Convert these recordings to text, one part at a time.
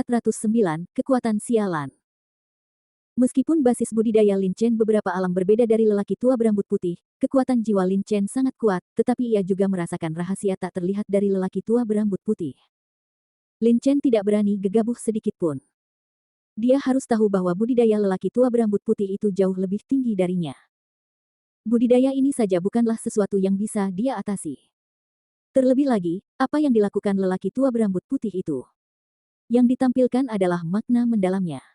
409, Kekuatan Sialan. Meskipun basis budidaya Lin Chen beberapa alam berbeda dari lelaki tua berambut putih, kekuatan jiwa Lin Chen sangat kuat, tetapi ia juga merasakan rahasia tak terlihat dari lelaki tua berambut putih. Lin Chen tidak berani gegabah sedikit pun. Dia harus tahu bahwa budidaya lelaki tua berambut putih itu jauh lebih tinggi darinya. Budidaya ini saja bukanlah sesuatu yang bisa dia atasi. Terlebih lagi, apa yang dilakukan lelaki tua berambut putih itu? Yang ditampilkan adalah makna mendalamnya.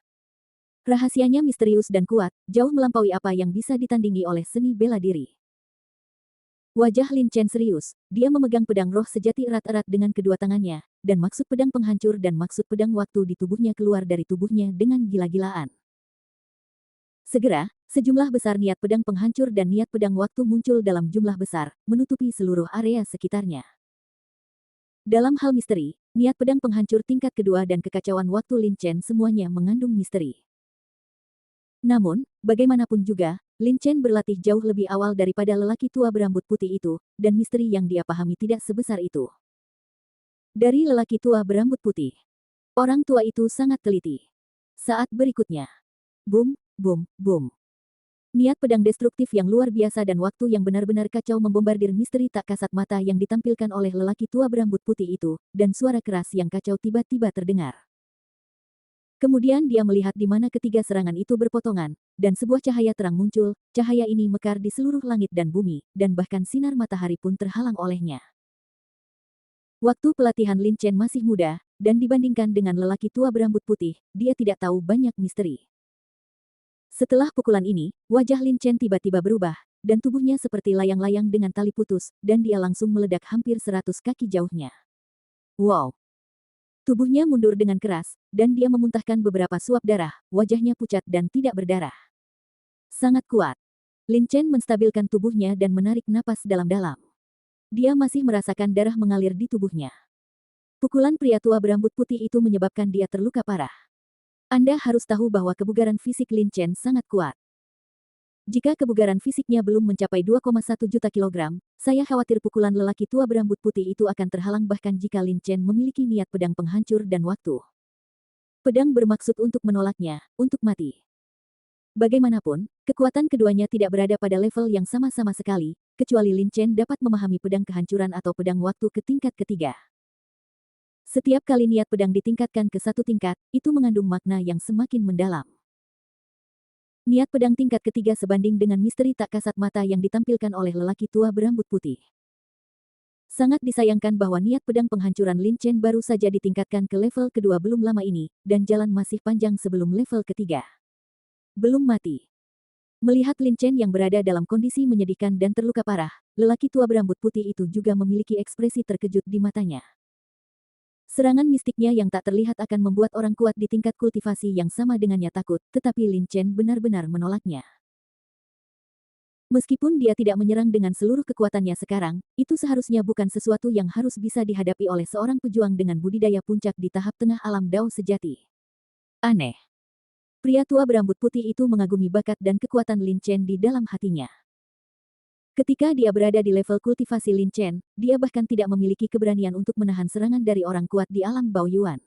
Rahasianya misterius dan kuat, jauh melampaui apa yang bisa ditandingi oleh seni bela diri. Wajah Lin Chen serius, dia memegang pedang roh sejati erat-erat dengan kedua tangannya, dan maksud pedang penghancur dan maksud pedang waktu di tubuhnya keluar dari tubuhnya dengan gila-gilaan. Segera, sejumlah besar niat pedang penghancur dan niat pedang waktu muncul dalam jumlah besar, menutupi seluruh area sekitarnya. Dalam hal misteri, niat pedang penghancur tingkat kedua dan kekacauan waktu Lin Chen semuanya mengandung misteri. Namun, bagaimanapun juga, Lin Chen berlatih jauh lebih awal daripada lelaki tua berambut putih itu, dan misteri yang dia pahami tidak sebesar itu. Dari lelaki tua berambut putih, orang tua itu sangat teliti. Saat berikutnya, boom, boom, boom. Niat pedang destruktif yang luar biasa dan waktu yang benar-benar kacau membombardir misteri tak kasat mata yang ditampilkan oleh lelaki tua berambut putih itu, dan suara keras yang kacau tiba-tiba terdengar. Kemudian dia melihat di mana ketiga serangan itu berpotongan, dan sebuah cahaya terang muncul, cahaya ini mekar di seluruh langit dan bumi, dan bahkan sinar matahari pun terhalang olehnya. Waktu pelatihan Lin Chen masih muda, dan dibandingkan dengan lelaki tua berambut putih, dia tidak tahu banyak misteri. Setelah pukulan ini, wajah Lin Chen tiba-tiba berubah, dan tubuhnya seperti layang-layang dengan tali putus, dan dia langsung meledak hampir 100 kaki jauhnya. Wow! Tubuhnya mundur dengan keras, dan dia memuntahkan beberapa suap darah, wajahnya pucat dan tidak berdarah. Sangat kuat. Lin Chen menstabilkan tubuhnya dan menarik napas dalam-dalam. Dia masih merasakan darah mengalir di tubuhnya. Pukulan pria tua berambut putih itu menyebabkan dia terluka parah. Anda harus tahu bahwa kebugaran fisik Lin Chen sangat kuat. Jika kebugaran fisiknya belum mencapai 2,1 juta kilogram, saya khawatir pukulan lelaki tua berambut putih itu akan terhalang bahkan jika Lin Chen memiliki niat pedang penghancur dan waktu. Pedang bermaksud untuk menolaknya, untuk mati. Bagaimanapun, kekuatan keduanya tidak berada pada level yang sama-sama sekali, kecuali Lin Chen dapat memahami pedang kehancuran atau pedang waktu ke tingkat ketiga. Setiap kali niat pedang ditingkatkan ke satu tingkat, itu mengandung makna yang semakin mendalam. Niat pedang tingkat ketiga sebanding dengan misteri tak kasat mata yang ditampilkan oleh lelaki tua berambut putih. Sangat disayangkan bahwa niat pedang penghancuran Lin Chen baru saja ditingkatkan ke level kedua belum lama ini, dan jalan masih panjang sebelum level ketiga. Belum mati. Melihat Lin Chen yang berada dalam kondisi menyedihkan dan terluka parah, lelaki tua berambut putih itu juga memiliki ekspresi terkejut di matanya. Serangan mistiknya yang tak terlihat akan membuat orang kuat di tingkat kultivasi yang sama dengannya takut, tetapi Lin Chen benar-benar menolaknya. Meskipun dia tidak menyerang dengan seluruh kekuatannya sekarang, itu seharusnya bukan sesuatu yang harus bisa dihadapi oleh seorang pejuang dengan budidaya puncak di tahap tengah alam Dao sejati. Aneh. Pria tua berambut putih itu mengagumi bakat dan kekuatan Lin Chen di dalam hatinya. Ketika dia berada di level kultivasi Lin Chen, dia bahkan tidak memiliki keberanian untuk menahan serangan dari orang kuat di alam Baoyuan.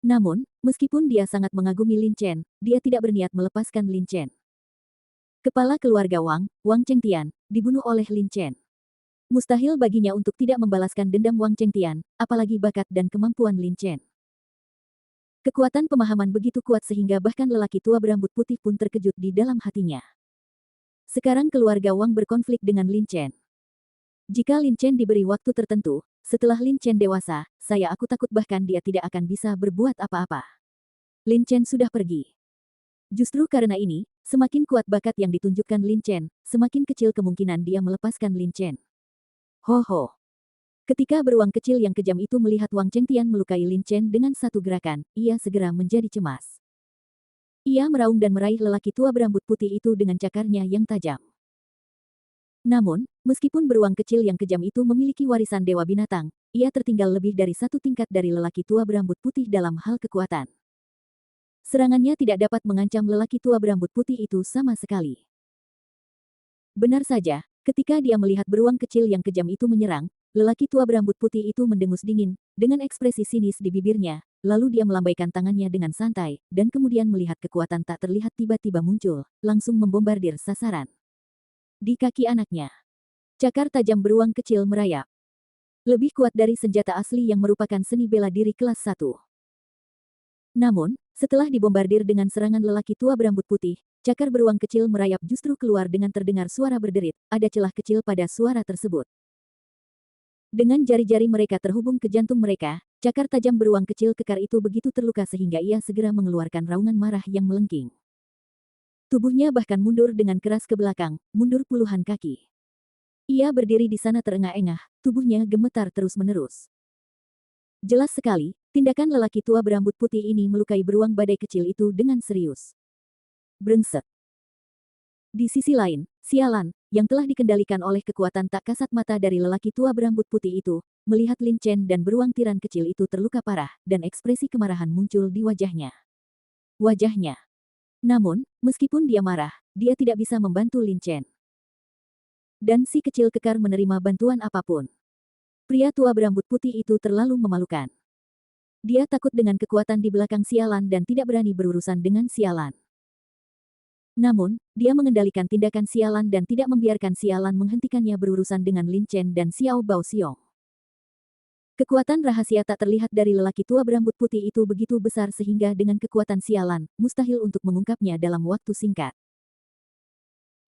Namun, meskipun dia sangat mengagumi Lin Chen, dia tidak berniat melepaskan Lin Chen. Kepala keluarga Wang, Wang Chengtian, dibunuh oleh Lin Chen. Mustahil baginya untuk tidak membalaskan dendam Wang Chengtian, apalagi bakat dan kemampuan Lin Chen. Kekuatan pemahaman begitu kuat sehingga bahkan lelaki tua berambut putih pun terkejut di dalam hatinya. Sekarang keluarga Wang berkonflik dengan Lin Chen. Jika Lin Chen diberi waktu tertentu, setelah Lin Chen dewasa, aku takut bahkan dia tidak akan bisa berbuat apa-apa. Lin Chen sudah pergi. Justru karena ini, semakin kuat bakat yang ditunjukkan Lin Chen, semakin kecil kemungkinan dia melepaskan Lin Chen. Ho ho. Ketika beruang kecil yang kejam itu melihat Wang Chengtian melukai Lin Chen dengan satu gerakan, ia segera menjadi cemas. Ia meraung dan meraih lelaki tua berambut putih itu dengan cakarnya yang tajam. Namun, meskipun beruang kecil yang kejam itu memiliki warisan dewa binatang, ia tertinggal lebih dari satu tingkat dari lelaki tua berambut putih dalam hal kekuatan. Serangannya tidak dapat mengancam lelaki tua berambut putih itu sama sekali. Benar saja, ketika dia melihat beruang kecil yang kejam itu menyerang, lelaki tua berambut putih itu mendengus dingin, dengan ekspresi sinis di bibirnya, lalu dia melambaikan tangannya dengan santai, dan kemudian melihat kekuatan tak terlihat tiba-tiba muncul, langsung membombardir sasaran. Di kaki anaknya, cakar tajam beruang kecil merayap. Lebih kuat dari senjata asli yang merupakan seni bela diri kelas 1. Namun, setelah dibombardir dengan serangan lelaki tua berambut putih, cakar beruang kecil merayap justru keluar dengan terdengar suara berderit, ada celah kecil pada suara tersebut. Dengan jari-jari mereka terhubung ke jantung mereka, cakar tajam beruang kecil kekar itu begitu terluka sehingga ia segera mengeluarkan raungan marah yang melengking. Tubuhnya bahkan mundur dengan keras ke belakang, mundur puluhan kaki. Ia berdiri di sana terengah-engah, tubuhnya gemetar terus-menerus. Jelas sekali, tindakan lelaki tua berambut putih ini melukai beruang badai kecil itu dengan serius. Brengsek. Di sisi lain, sialan, yang telah dikendalikan oleh kekuatan tak kasat mata dari lelaki tua berambut putih itu, melihat Lin Chen dan beruang tiran kecil itu terluka parah, dan ekspresi kemarahan muncul di wajahnya. Namun, meskipun dia marah, dia tidak bisa membantu Lin Chen. Dan si kecil kekar menerima bantuan apapun. Pria tua berambut putih itu terlalu memalukan. Dia takut dengan kekuatan di belakang sialan dan tidak berani berurusan dengan sialan. Namun, dia mengendalikan tindakan sialan dan tidak membiarkan sialan menghentikannya berurusan dengan Lin Chen dan Xiao Baoxiong. Kekuatan rahasia tak terlihat dari lelaki tua berambut putih itu begitu besar sehingga dengan kekuatan sialan, mustahil untuk mengungkapnya dalam waktu singkat.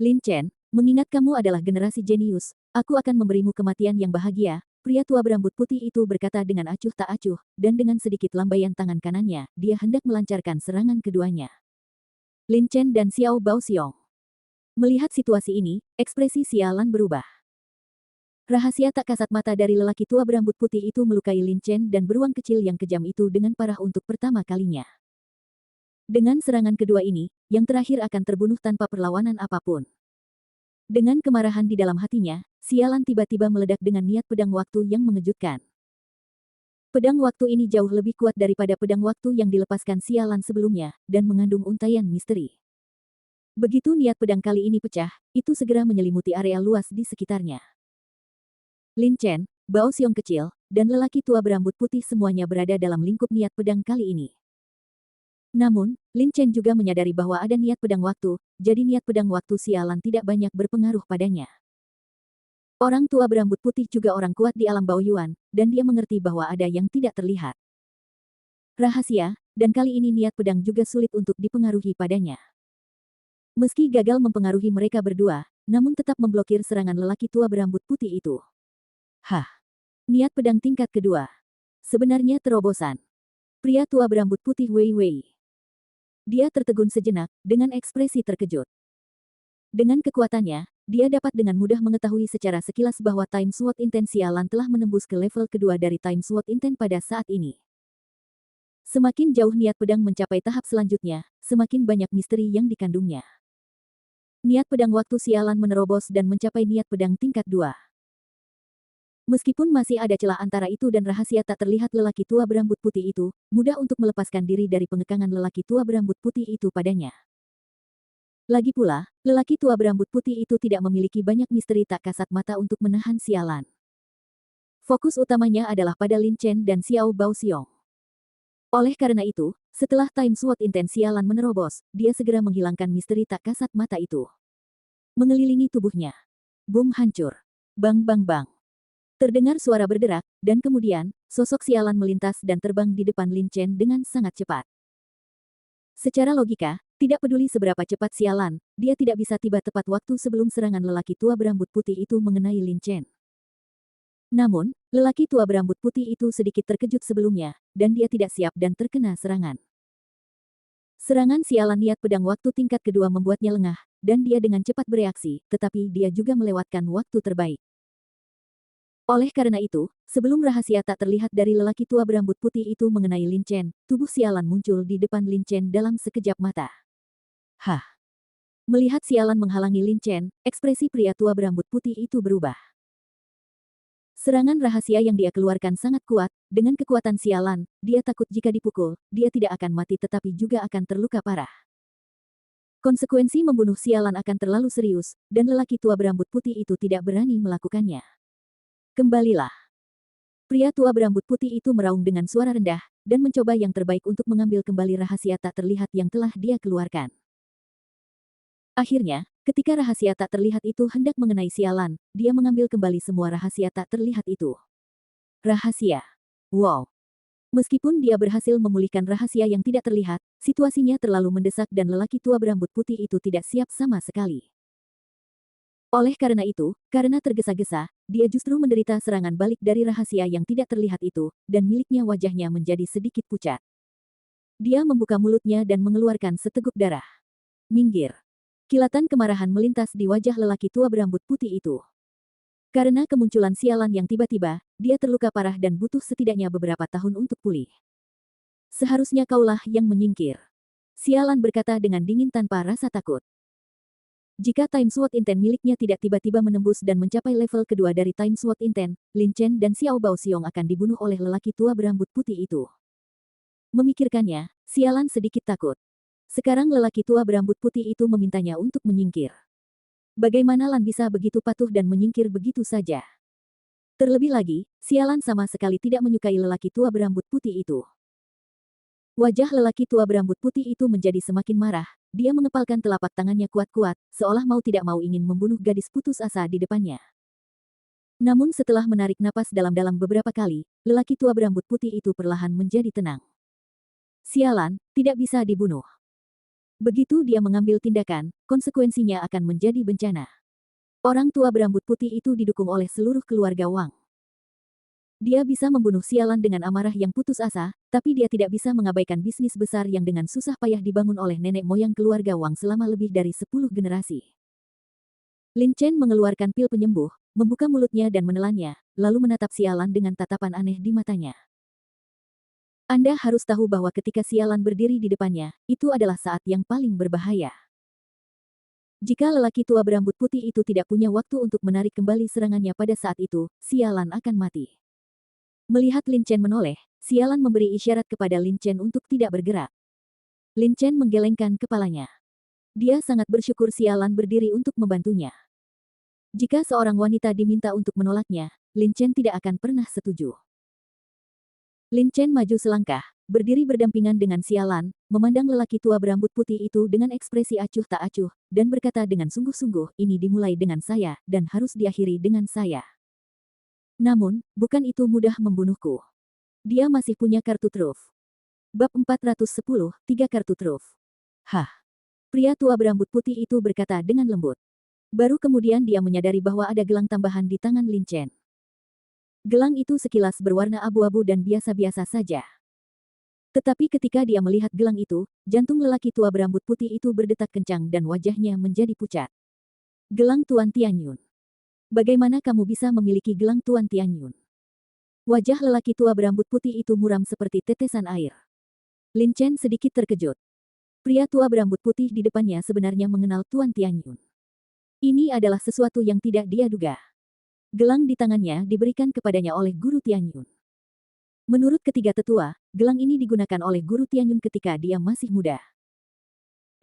Lin Chen, mengingat kamu adalah generasi jenius, aku akan memberimu kematian yang bahagia. Pria tua berambut putih itu berkata dengan acuh tak acuh, dan dengan sedikit lambaian tangan kanannya, dia hendak melancarkan serangan keduanya. Lin Chen dan Xiao Baoxiong. Melihat situasi ini, ekspresi sialan berubah. Rahasia tak kasat mata dari lelaki tua berambut putih itu melukai Lin Chen dan beruang kecil yang kejam itu dengan parah untuk pertama kalinya. Dengan serangan kedua ini, yang terakhir akan terbunuh tanpa perlawanan apapun. Dengan kemarahan di dalam hatinya, sialan tiba-tiba meledak dengan niat pedang waktu yang mengejutkan. Pedang waktu ini jauh lebih kuat daripada pedang waktu yang dilepaskan sialan sebelumnya, dan mengandung untaian misteri. Begitu niat pedang kali ini pecah, itu segera menyelimuti area luas di sekitarnya. Lin Chen, Baoxiong kecil, dan lelaki tua berambut putih semuanya berada dalam lingkup niat pedang kali ini. Namun, Lin Chen juga menyadari bahwa ada niat pedang waktu, jadi niat pedang waktu sialan tidak banyak berpengaruh padanya. Orang tua berambut putih juga orang kuat di alam Baoyuan, dan dia mengerti bahwa ada yang tidak terlihat. Rahasia, dan kali ini niat pedang juga sulit untuk dipengaruhi padanya. Meski gagal mempengaruhi mereka berdua, namun tetap memblokir serangan lelaki tua berambut putih itu. Niat pedang tingkat kedua. Sebenarnya terobosan. Pria tua berambut putih Wei Wei. Dia tertegun sejenak, dengan ekspresi terkejut. Dengan kekuatannya, dia dapat dengan mudah mengetahui secara sekilas bahwa Time Sword Intent sialan telah menembus ke level kedua dari Time Sword Intent pada saat ini. Semakin jauh niat pedang mencapai tahap selanjutnya, semakin banyak misteri yang dikandungnya. Niat pedang waktu sialan menerobos dan mencapai niat pedang tingkat 2. Meskipun masih ada celah antara itu dan rahasia tak terlihat lelaki tua berambut putih itu, mudah untuk melepaskan diri dari pengekangan lelaki tua berambut putih itu padanya. Lagi pula, lelaki tua berambut putih itu tidak memiliki banyak misteri tak kasat mata untuk menahan sialan. Fokus utamanya adalah pada Lin Chen dan Xiao Baoxiong. Oleh karena itu, setelah Time Sword Intent sialan menerobos, dia segera menghilangkan misteri tak kasat mata itu. Mengelilingi tubuhnya. Bum hancur. Bang bang bang. Terdengar suara berderak, dan kemudian, sosok sialan melintas dan terbang di depan Lin Chen dengan sangat cepat. Secara logika, tidak peduli seberapa cepat sialan, dia tidak bisa tiba tepat waktu sebelum serangan lelaki tua berambut putih itu mengenai Lin Chen. Namun, lelaki tua berambut putih itu sedikit terkejut sebelumnya, dan dia tidak siap dan terkena serangan. Serangan sialan niat pedang waktu tingkat kedua membuatnya lengah, dan dia dengan cepat bereaksi, tetapi dia juga melewatkan waktu terbaik. Oleh karena itu, sebelum rahasia tak terlihat dari lelaki tua berambut putih itu mengenai Lin Chen, tubuh sialan muncul di depan Lin Chen dalam sekejap mata. Melihat sialan menghalangi Lin Chen, ekspresi pria tua berambut putih itu berubah. Serangan rahasia yang dia keluarkan sangat kuat, dengan kekuatan sialan, dia takut jika dipukul, dia tidak akan mati tetapi juga akan terluka parah. Konsekuensi membunuh sialan akan terlalu serius, dan lelaki tua berambut putih itu tidak berani melakukannya. Kembalilah. Pria tua berambut putih itu meraung dengan suara rendah, dan mencoba yang terbaik untuk mengambil kembali rahasia tak terlihat yang telah dia keluarkan. Akhirnya, ketika rahasia tak terlihat itu hendak mengenai sialan, dia mengambil kembali semua rahasia tak terlihat itu. Rahasia. Wow. Meskipun dia berhasil memulihkan rahasia yang tidak terlihat, situasinya terlalu mendesak dan lelaki tua berambut putih itu tidak siap sama sekali. Oleh karena itu, karena tergesa-gesa, dia justru menderita serangan balik dari rahasia yang tidak terlihat itu, dan miliknya wajahnya menjadi sedikit pucat. Dia membuka mulutnya dan mengeluarkan seteguk darah. Minggir. Kilatan kemarahan melintas di wajah lelaki tua berambut putih itu. Karena kemunculan sialan yang tiba-tiba, dia terluka parah dan butuh setidaknya beberapa tahun untuk pulih. Seharusnya kaulah yang menyingkir. Sialan berkata dengan dingin tanpa rasa takut. Jika Time Sword Inten miliknya tidak tiba-tiba menembus dan mencapai level kedua dari Time Sword Inten, Lin Chen dan Xiao Baoxiong akan dibunuh oleh lelaki tua berambut putih itu. Memikirkannya, sialan sedikit takut. Sekarang lelaki tua berambut putih itu memintanya untuk menyingkir. Bagaimana Lan bisa begitu patuh dan menyingkir begitu saja? Terlebih lagi, sialan sama sekali tidak menyukai lelaki tua berambut putih itu. Wajah lelaki tua berambut putih itu menjadi semakin marah. Dia mengepalkan telapak tangannya kuat-kuat, seolah mau tidak mau ingin membunuh gadis putus asa di depannya. Namun setelah menarik napas dalam-dalam beberapa kali, lelaki tua berambut putih itu perlahan menjadi tenang. Sialan, tidak bisa dibunuh. Begitu dia mengambil tindakan, konsekuensinya akan menjadi bencana. Orang tua berambut putih itu didukung oleh seluruh keluarga Wang. Dia bisa membunuh sialan dengan amarah yang putus asa, tapi dia tidak bisa mengabaikan bisnis besar yang dengan susah payah dibangun oleh nenek moyang keluarga Wang selama lebih dari 10 generasi. Lin Chen mengeluarkan pil penyembuh, membuka mulutnya dan menelannya, lalu menatap sialan dengan tatapan aneh di matanya. Anda harus tahu bahwa ketika sialan berdiri di depannya, itu adalah saat yang paling berbahaya. Jika lelaki tua berambut putih itu tidak punya waktu untuk menarik kembali serangannya pada saat itu, sialan akan mati. Melihat Lin Chen menoleh, sialan memberi isyarat kepada Lin Chen untuk tidak bergerak. Lin Chen menggelengkan kepalanya. Dia sangat bersyukur sialan berdiri untuk membantunya. Jika seorang wanita diminta untuk menolaknya, Lin Chen tidak akan pernah setuju. Lin Chen maju selangkah, berdiri berdampingan dengan sialan, memandang lelaki tua berambut putih itu dengan ekspresi acuh tak acuh, dan berkata dengan sungguh-sungguh, ini dimulai dengan saya, dan harus diakhiri dengan saya. Namun, bukan itu mudah membunuhku. Dia masih punya kartu truf. Bab 410, 3 kartu truf. Hah. Pria tua berambut putih itu berkata dengan lembut. Baru kemudian dia menyadari bahwa ada gelang tambahan di tangan Lin Chen. Gelang itu sekilas berwarna abu-abu dan biasa-biasa saja. Tetapi ketika dia melihat gelang itu, jantung lelaki tua berambut putih itu berdetak kencang dan wajahnya menjadi pucat. Gelang Tuan Tianyun. Bagaimana kamu bisa memiliki gelang Tuan Tianyun? Wajah lelaki tua berambut putih itu muram seperti tetesan air. Lin Chen sedikit terkejut. Pria tua berambut putih di depannya sebenarnya mengenal Tuan Tianyun. Ini adalah sesuatu yang tidak dia duga. Gelang di tangannya diberikan kepadanya oleh Guru Tianyun. Menurut ketiga tetua, gelang ini digunakan oleh Guru Tianyun ketika dia masih muda.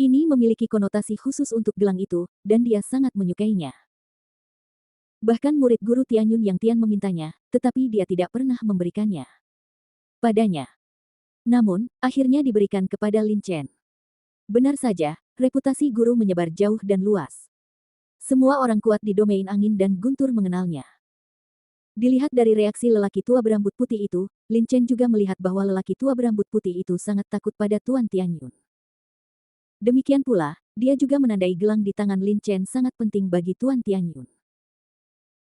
Ini memiliki konotasi khusus untuk gelang itu, dan dia sangat menyukainya. Bahkan murid Guru Tianyun yang Tian memintanya, tetapi dia tidak pernah memberikannya padanya. Namun, akhirnya diberikan kepada Lin Chen. Benar saja, reputasi guru menyebar jauh dan luas. Semua orang kuat di domain angin dan guntur mengenalnya. Dilihat dari reaksi lelaki tua berambut putih itu, Lin Chen juga melihat bahwa lelaki tua berambut putih itu sangat takut pada Tuan Tianyun. Demikian pula, dia juga menandai gelang di tangan Lin Chen sangat penting bagi Tuan Tianyun.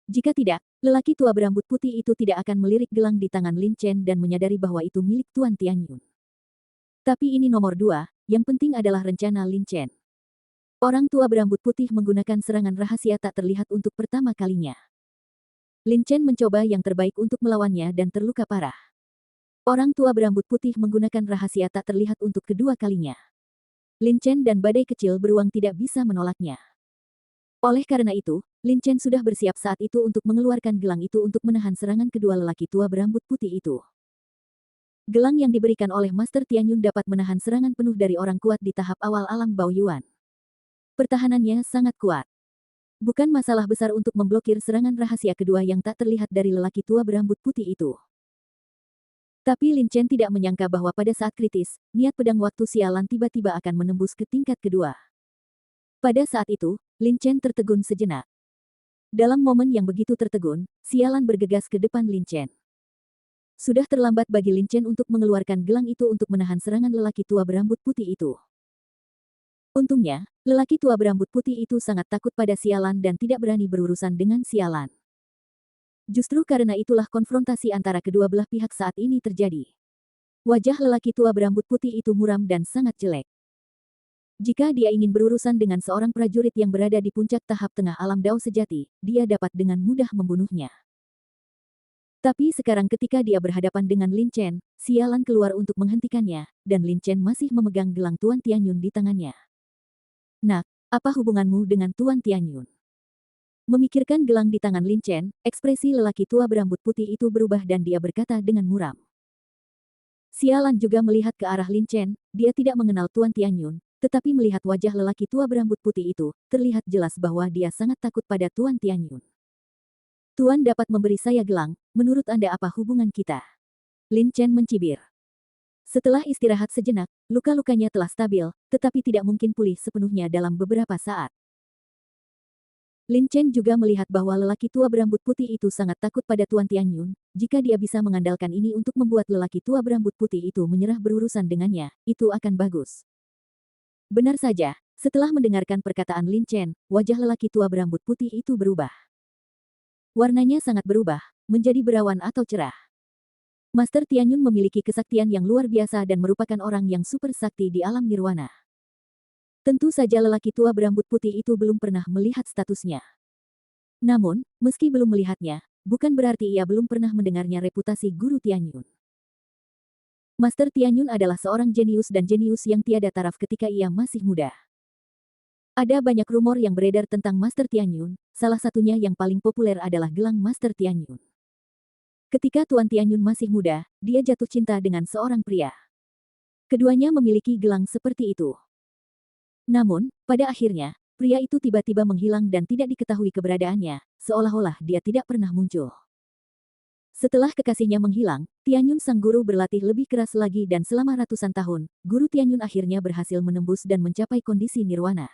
Jika tidak, lelaki tua berambut putih itu tidak akan melirik gelang di tangan Lin Chen dan menyadari bahwa itu milik Tuan Tianyun. Tapi ini nomor 2, yang penting adalah rencana Lin Chen. Orang tua berambut putih menggunakan serangan rahasia tak terlihat untuk pertama kalinya. Lin Chen mencoba yang terbaik untuk melawannya dan terluka parah. Orang tua berambut putih menggunakan rahasia tak terlihat untuk kedua kalinya. Lin Chen dan badai kecil beruang tidak bisa menolaknya. Oleh karena itu, Lin Chen sudah bersiap saat itu untuk mengeluarkan gelang itu untuk menahan serangan kedua lelaki tua berambut putih itu. Gelang yang diberikan oleh Master Tianyun dapat menahan serangan penuh dari orang kuat di tahap awal alam Baoyuan. Pertahanannya sangat kuat. Bukan masalah besar untuk memblokir serangan rahasia kedua yang tak terlihat dari lelaki tua berambut putih itu. Tapi Lin Chen tidak menyangka bahwa pada saat kritis, niat pedang waktu sialan tiba-tiba akan menembus ke tingkat kedua. Pada saat itu, Lin Chen tertegun sejenak. Dalam momen yang begitu tertegun, sialan bergegas ke depan Lin Chen. Sudah terlambat bagi Lin Chen untuk mengeluarkan gelang itu untuk menahan serangan lelaki tua berambut putih itu. Untungnya, lelaki tua berambut putih itu sangat takut pada sialan dan tidak berani berurusan dengan sialan. Justru karena itulah konfrontasi antara kedua belah pihak saat ini terjadi. Wajah lelaki tua berambut putih itu muram dan sangat jelek. Jika dia ingin berurusan dengan seorang prajurit yang berada di puncak tahap tengah alam Dao sejati, dia dapat dengan mudah membunuhnya. Tapi sekarang ketika dia berhadapan dengan Lin Chen, sialan keluar untuk menghentikannya, dan Lin Chen masih memegang gelang Tuan Tianyun di tangannya. Nak, apa hubunganmu dengan Tuan Tianyun? Memikirkan gelang di tangan Lin Chen, ekspresi lelaki tua berambut putih itu berubah dan dia berkata dengan muram. Sialan juga melihat ke arah Lin Chen, dia tidak mengenal Tuan Tianyun, tetapi melihat wajah lelaki tua berambut putih itu, terlihat jelas bahwa dia sangat takut pada Tuan Tianyun. Tuan dapat memberi saya gelang, menurut Anda apa hubungan kita? Lin Chen mencibir. Setelah istirahat sejenak, luka-lukanya telah stabil, tetapi tidak mungkin pulih sepenuhnya dalam beberapa saat. Lin Chen juga melihat bahwa lelaki tua berambut putih itu sangat takut pada Tuan Tianyun. Jika dia bisa mengandalkan ini untuk membuat lelaki tua berambut putih itu menyerah berurusan dengannya, itu akan bagus. Benar saja, setelah mendengarkan perkataan Lin Chen, wajah lelaki tua berambut putih itu berubah. Warnanya sangat berubah, menjadi berawan atau cerah. Master Tianyun memiliki kesaktian yang luar biasa dan merupakan orang yang super sakti di alam nirwana. Tentu saja lelaki tua berambut putih itu belum pernah melihat statusnya. Namun, meski belum melihatnya, bukan berarti ia belum pernah mendengarnya reputasi Guru Tianyun. Master Tianyun adalah seorang jenius dan jenius yang tiada taraf ketika ia masih muda. Ada banyak rumor yang beredar tentang Master Tianyun, salah satunya yang paling populer adalah gelang Master Tianyun. Ketika Tuan Tianyun masih muda, dia jatuh cinta dengan seorang pria. Keduanya memiliki gelang seperti itu. Namun, pada akhirnya, pria itu tiba-tiba menghilang dan tidak diketahui keberadaannya, seolah-olah dia tidak pernah muncul. Setelah kekasihnya menghilang, Tianyun sang guru berlatih lebih keras lagi dan selama ratusan tahun, Guru Tianyun akhirnya berhasil menembus dan mencapai kondisi nirwana.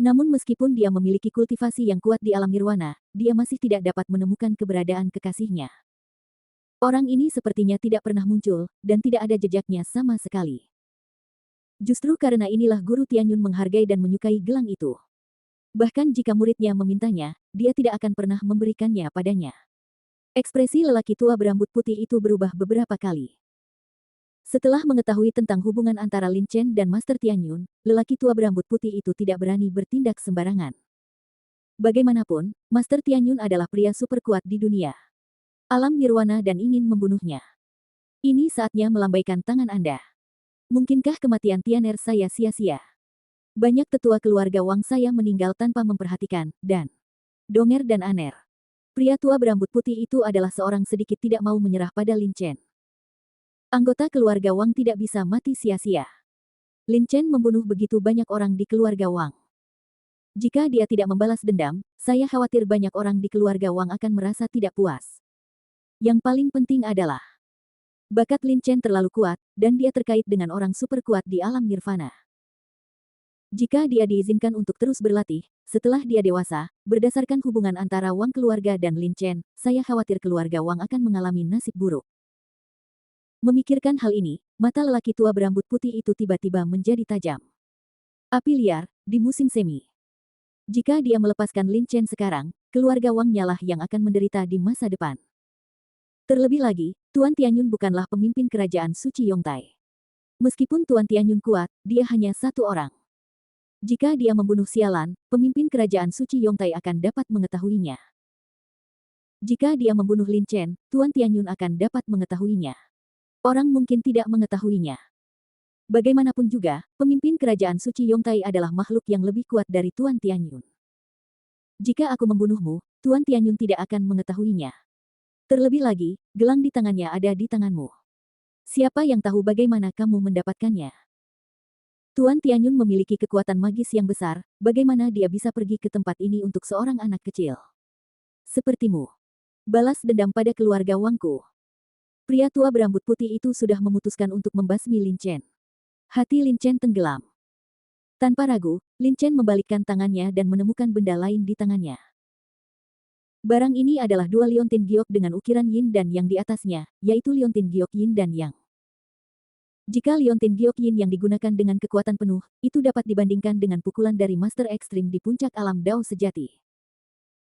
Namun meskipun dia memiliki kultivasi yang kuat di alam nirwana, dia masih tidak dapat menemukan keberadaan kekasihnya. Orang ini sepertinya tidak pernah muncul, dan tidak ada jejaknya sama sekali. Justru karena inilah Guru Tianyun menghargai dan menyukai gelang itu. Bahkan jika muridnya memintanya, dia tidak akan pernah memberikannya padanya. Ekspresi lelaki tua berambut putih itu berubah beberapa kali. Setelah mengetahui tentang hubungan antara Lin Chen dan Master Tianyun, lelaki tua berambut putih itu tidak berani bertindak sembarangan. Bagaimanapun, Master Tianyun adalah pria super kuat di dunia alam nirwana dan ingin membunuhnya. Ini saatnya melambaikan tangan Anda. Mungkinkah kematian Tianer saya sia-sia? Banyak tetua keluarga Wang saya meninggal tanpa memperhatikan, dan Donger dan Aner. Pria tua berambut putih itu adalah seorang sedikit tidak mau menyerah pada Lin Chen. Anggota keluarga Wang tidak bisa mati sia-sia. Lin Chen membunuh begitu banyak orang di keluarga Wang. Jika dia tidak membalas dendam, saya khawatir banyak orang di keluarga Wang akan merasa tidak puas. Yang paling penting adalah, bakat Lin Chen terlalu kuat, dan dia terkait dengan orang super kuat di alam nirvana. Jika dia diizinkan untuk terus berlatih, setelah dia dewasa, berdasarkan hubungan antara Wang keluarga dan Lin Chen, saya khawatir keluarga Wang akan mengalami nasib buruk. Memikirkan hal ini, mata lelaki tua berambut putih itu tiba-tiba menjadi tajam. Api liar, di musim semi. Jika dia melepaskan Lin Chen sekarang, keluarga Wang nyalah yang akan menderita di masa depan. Terlebih lagi, Tuan Tianyun bukanlah pemimpin kerajaan suci Yongtai. Meskipun Tuan Tianyun kuat, dia hanya satu orang. Jika dia membunuh sialan, pemimpin kerajaan suci Yongtai akan dapat mengetahuinya. Jika dia membunuh Lin Chen, Tuan Tianyun akan dapat mengetahuinya. Orang mungkin tidak mengetahuinya. Bagaimanapun juga, pemimpin kerajaan suci Yongtai adalah makhluk yang lebih kuat dari Tuan Tianyun. Jika aku membunuhmu, Tuan Tianyun tidak akan mengetahuinya. Terlebih lagi, gelang di tangannya ada di tanganmu. Siapa yang tahu bagaimana kamu mendapatkannya? Tuan Tianyun memiliki kekuatan magis yang besar, bagaimana dia bisa pergi ke tempat ini untuk seorang anak kecil? Sepertimu. Balas dendam pada keluarga Wangku. Pria tua berambut putih itu sudah memutuskan untuk membasmi Lin Chen. Hati Lin Chen tenggelam. Tanpa ragu, Lin Chen membalikkan tangannya dan menemukan benda lain di tangannya. Barang ini adalah dua liontin giok dengan ukiran yin dan yang di atasnya, yaitu liontin giok yin dan yang. Jika liontin giok yin yang digunakan dengan kekuatan penuh, itu dapat dibandingkan dengan pukulan dari master ekstrim di puncak alam Dao sejati.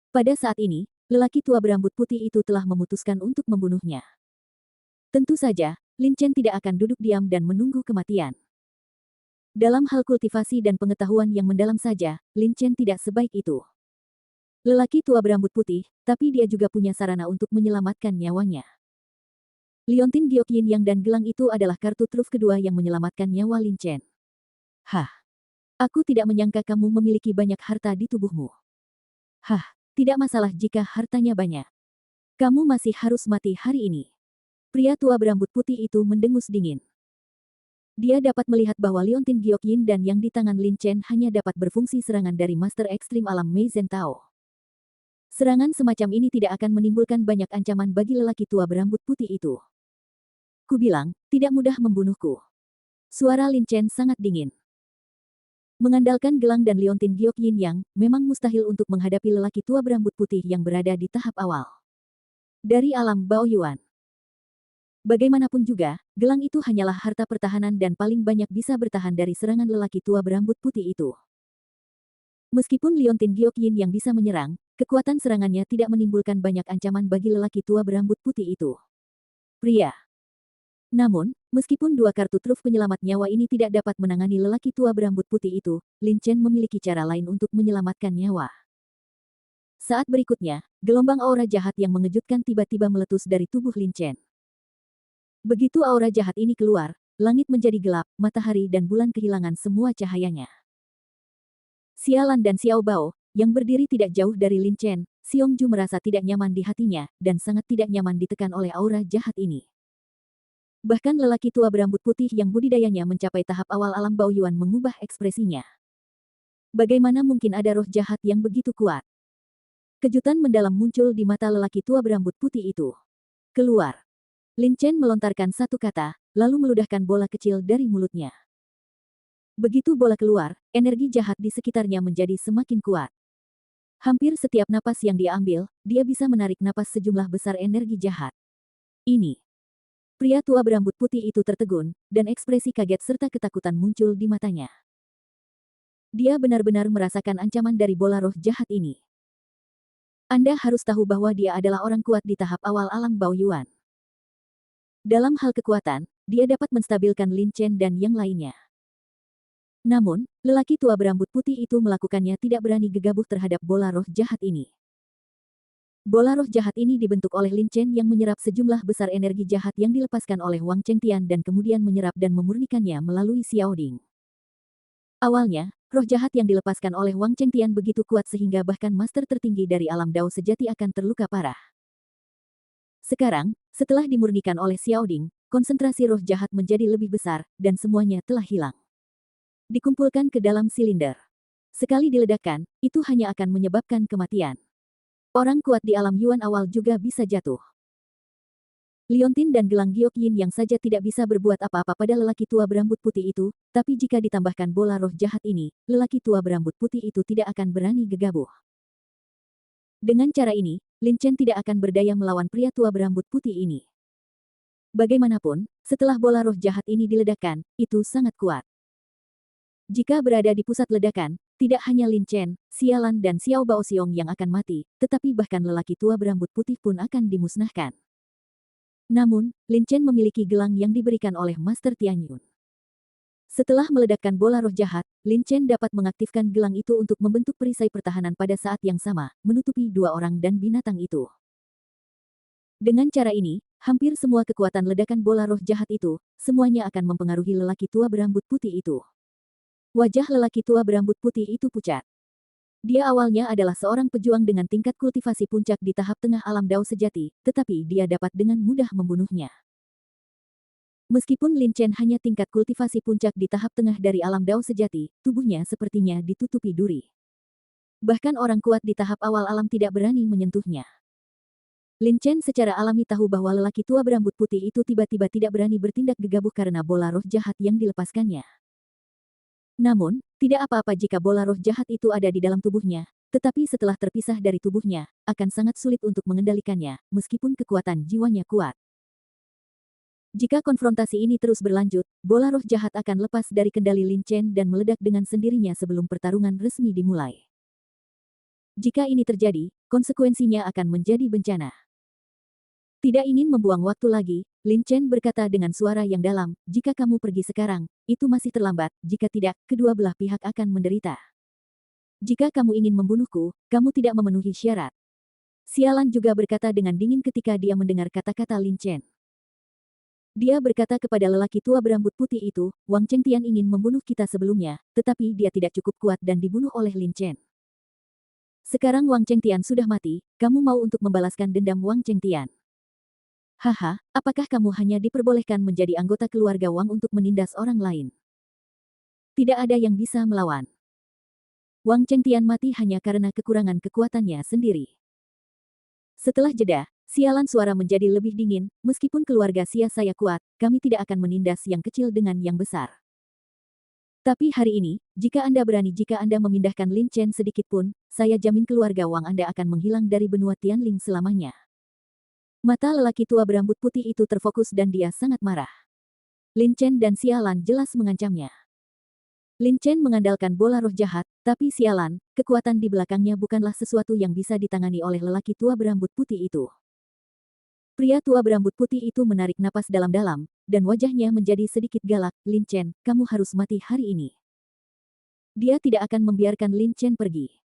Pada saat ini, lelaki tua berambut putih itu telah memutuskan untuk membunuhnya. Tentu saja, Lin Chen tidak akan duduk diam dan menunggu kematian. Dalam hal kultivasi dan pengetahuan yang mendalam saja, Lin Chen tidak sebaik itu. Lelaki tua berambut putih, tapi dia juga punya sarana untuk menyelamatkan nyawanya. Liontin giok yin yang dan gelang itu adalah kartu truf kedua yang menyelamatkan nyawa Lin Chen. Hah. Aku tidak menyangka kamu memiliki banyak harta di tubuhmu. Hah, tidak masalah jika hartanya banyak. Kamu masih harus mati hari ini. Pria tua berambut putih itu mendengus dingin. Dia dapat melihat bahwa liontin giok yin dan yang di tangan Lin Chen hanya dapat berfungsi serangan dari master ekstrim alam Mei Zhen Tao. Serangan semacam ini tidak akan menimbulkan banyak ancaman bagi lelaki tua berambut putih itu. Ku bilang, tidak mudah membunuhku. Suara Lin Chen sangat dingin. Mengandalkan gelang dan liontin giok yin yang, memang mustahil untuk menghadapi lelaki tua berambut putih yang berada di tahap awal. Dari alam Baoyuan. Bagaimanapun juga, gelang itu hanyalah harta pertahanan dan paling banyak bisa bertahan dari serangan lelaki tua berambut putih itu. Meskipun liontin giok yin yang bisa menyerang, kekuatan serangannya tidak menimbulkan banyak ancaman bagi lelaki tua berambut putih itu. Pria. Namun, meskipun dua kartu truf penyelamat nyawa ini tidak dapat menangani lelaki tua berambut putih itu, Lin Chen memiliki cara lain untuk menyelamatkan nyawa. Saat berikutnya, gelombang aura jahat yang mengejutkan tiba-tiba meletus dari tubuh Lin Chen. Begitu aura jahat ini keluar, langit menjadi gelap, matahari dan bulan kehilangan semua cahayanya. Xialan dan Xiao Bao, yang berdiri tidak jauh dari Lin Chen, Xiongju merasa tidak nyaman di hatinya, dan sangat tidak nyaman ditekan oleh aura jahat ini. Bahkan lelaki tua berambut putih yang budidayanya mencapai tahap awal alam Baoyuan mengubah ekspresinya. Bagaimana mungkin ada roh jahat yang begitu kuat? Kejutan mendalam muncul di mata lelaki tua berambut putih itu. Keluar. Lin Chen melontarkan satu kata, lalu meludahkan bola kecil dari mulutnya. Begitu bola keluar, energi jahat di sekitarnya menjadi semakin kuat. Hampir setiap napas yang dia ambil, dia bisa menarik napas sejumlah besar energi jahat. Ini. Pria tua berambut putih itu tertegun, dan ekspresi kaget serta ketakutan muncul di matanya. Dia benar-benar merasakan ancaman dari bola roh jahat ini. Anda harus tahu bahwa dia adalah orang kuat di tahap awal alam Baoyuan. Dalam hal kekuatan, dia dapat menstabilkan Lin Chen dan yang lainnya. Namun, lelaki tua berambut putih itu melakukannya tidak berani gegabah terhadap bola roh jahat ini. Bola roh jahat ini dibentuk oleh Lin Chen yang menyerap sejumlah besar energi jahat yang dilepaskan oleh Wang Chengtian dan kemudian menyerap dan memurnikannya melalui Xiao Ding. Awalnya, roh jahat yang dilepaskan oleh Wang Chengtian begitu kuat sehingga bahkan master tertinggi dari alam Dao sejati akan terluka parah. Sekarang, setelah dimurnikan oleh Xiao Ding, konsentrasi roh jahat menjadi lebih besar, dan semuanya telah hilang. Dikumpulkan ke dalam silinder. Sekali diledakkan, itu hanya akan menyebabkan kematian. Orang kuat di alam Yuan awal juga bisa jatuh. Liontin dan gelang giok yin yang saja tidak bisa berbuat apa-apa pada lelaki tua berambut putih itu, tapi jika ditambahkan bola roh jahat ini, lelaki tua berambut putih itu tidak akan berani gegabah. Dengan cara ini, Lin Chen tidak akan berdaya melawan pria tua berambut putih ini. Bagaimanapun, setelah bola roh jahat ini diledakkan, itu sangat kuat. Jika berada di pusat ledakan, tidak hanya Lin Chen, Xialan dan Xiao Baoxiong yang akan mati, tetapi bahkan lelaki tua berambut putih pun akan dimusnahkan. Namun, Lin Chen memiliki gelang yang diberikan oleh Master Tianyun. Setelah meledakkan bola roh jahat, Lin Chen dapat mengaktifkan gelang itu untuk membentuk perisai pertahanan pada saat yang sama, menutupi dua orang dan binatang itu. Dengan cara ini, hampir semua kekuatan ledakan bola roh jahat itu, semuanya akan mempengaruhi lelaki tua berambut putih itu. Wajah lelaki tua berambut putih itu pucat. Dia awalnya adalah seorang pejuang dengan tingkat kultivasi puncak di tahap tengah alam Dao sejati, tetapi dia dapat dengan mudah membunuhnya. Meskipun Lin Chen hanya tingkat kultivasi puncak di tahap tengah dari alam Dao sejati, tubuhnya sepertinya ditutupi duri. Bahkan orang kuat di tahap awal alam tidak berani menyentuhnya. Lin Chen secara alami tahu bahwa lelaki tua berambut putih itu tiba-tiba tidak berani bertindak gegabah karena bola roh jahat yang dilepaskannya. Namun, tidak apa-apa jika bola roh jahat itu ada di dalam tubuhnya, tetapi setelah terpisah dari tubuhnya, akan sangat sulit untuk mengendalikannya, meskipun kekuatan jiwanya kuat. Jika konfrontasi ini terus berlanjut, bola roh jahat akan lepas dari kendali Lin Chen dan meledak dengan sendirinya sebelum pertarungan resmi dimulai. Jika ini terjadi, konsekuensinya akan menjadi bencana. Tidak ingin membuang waktu lagi, Lin Chen berkata dengan suara yang dalam, jika kamu pergi sekarang, itu masih terlambat, jika tidak, kedua belah pihak akan menderita. Jika kamu ingin membunuhku, kamu tidak memenuhi syarat. Sialan juga berkata dengan dingin ketika dia mendengar kata-kata Lin Chen. Dia berkata kepada lelaki tua berambut putih itu, Wang Chengtian ingin membunuh kita sebelumnya, tetapi dia tidak cukup kuat dan dibunuh oleh Lin Chen. Sekarang Wang Chengtian sudah mati, kamu mau untuk membalaskan dendam Wang Chengtian. Haha, apakah kamu hanya diperbolehkan menjadi anggota keluarga Wang untuk menindas orang lain? Tidak ada yang bisa melawan. Wang Chengtian mati hanya karena kekurangan kekuatannya sendiri. Setelah jeda, sialan suara menjadi lebih dingin, meskipun keluarga Xia saya kuat, kami tidak akan menindas yang kecil dengan yang besar. Tapi hari ini, jika Anda berani jika Anda memindahkan Lin Chen sedikit pun, saya jamin keluarga Wang Anda akan menghilang dari benua Tianling selamanya. Mata lelaki tua berambut putih itu terfokus dan dia sangat marah. Lin Chen dan sialan jelas mengancamnya. Lin Chen mengandalkan bola roh jahat, tapi sialan, kekuatan di belakangnya bukanlah sesuatu yang bisa ditangani oleh lelaki tua berambut putih itu. Pria tua berambut putih itu menarik napas dalam-dalam, dan wajahnya menjadi sedikit galak. Lin Chen, kamu harus mati hari ini. Dia tidak akan membiarkan Lin Chen pergi.